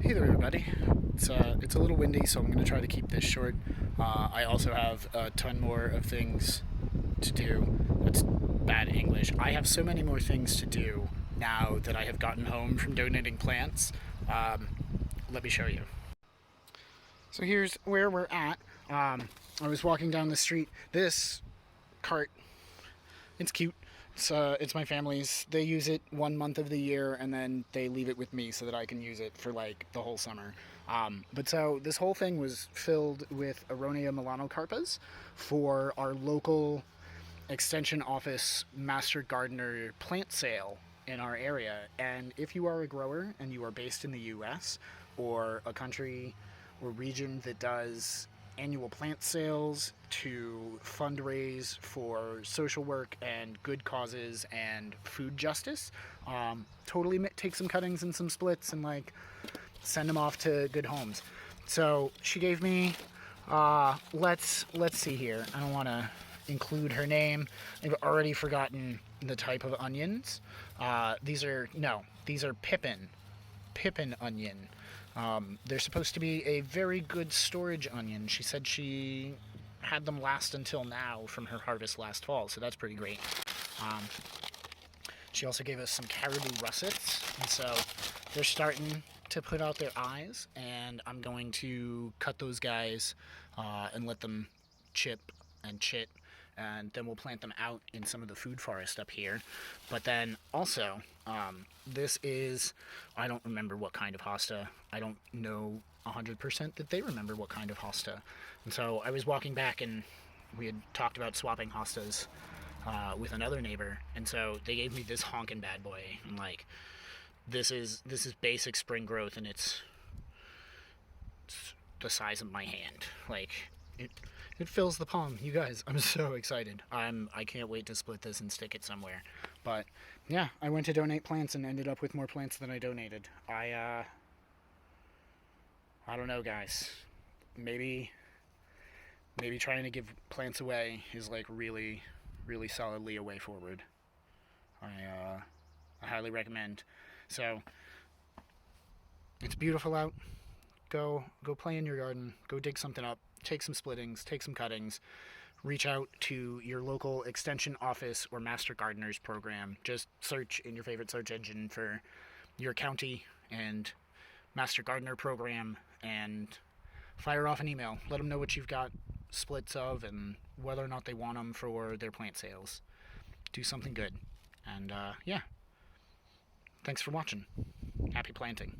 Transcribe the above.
Hey there, everybody. It's a little windy, so I'm going to try to keep this short. I also have a ton more of things to do. That's bad English. I have so many more things to do now that I have gotten home from donating plants. Um, Let me show you. So here's where we're at. I was walking down the street. This cart, it's cute. It's my family's. They use it 1 month of the year, and then they leave it with me so that I can use it for like the whole summer. But so this whole thing was filled with Aronia melanocarpas for our local extension office master gardener plant sale in our area. And if you are a grower and you are based in the US or a country or region that does annual plant sales to fundraise for social work and good causes and food justice, totally take some cuttings and some splits and like send them off to good homes. So she gave me let's see here. I don't want to include her name. I've already forgotten the type of onions. These are pippin onion. They're supposed to be a very good storage onion. She said she had them last until now from her harvest last fall, so that's pretty great. She also gave us some caribou russets, and so they're starting to put out their eyes, and I'm going to cut those guys and let them chip and chit, and then we'll plant them out in some of the food forest up here. But then also, this is, I don't remember what kind of hosta. I don't know 100% that they remember what kind of hosta. And so I was walking back and we had talked about swapping hostas with another neighbor, and so they gave me this honkin' bad boy. And like, this is basic spring growth, and it's the size of my hand. Like, it fills the palm. You guys, I'm so excited. I can't wait to split this and stick it somewhere. But yeah, I went to donate plants and ended up with more plants than I donated. I don't know, guys. Maybe trying to give plants away is like really solidly a way forward. I highly recommend. So it's beautiful out. Go play in your garden. Go dig something up. Take some splittings, take some cuttings, reach out to your local extension office or master gardeners program. Just search in your favorite search engine for your county and master gardener program and fire off an email. Let them know what you've got splits of and whether or not they want them for their plant sales. Do something good. And yeah, thanks for watching. Happy planting.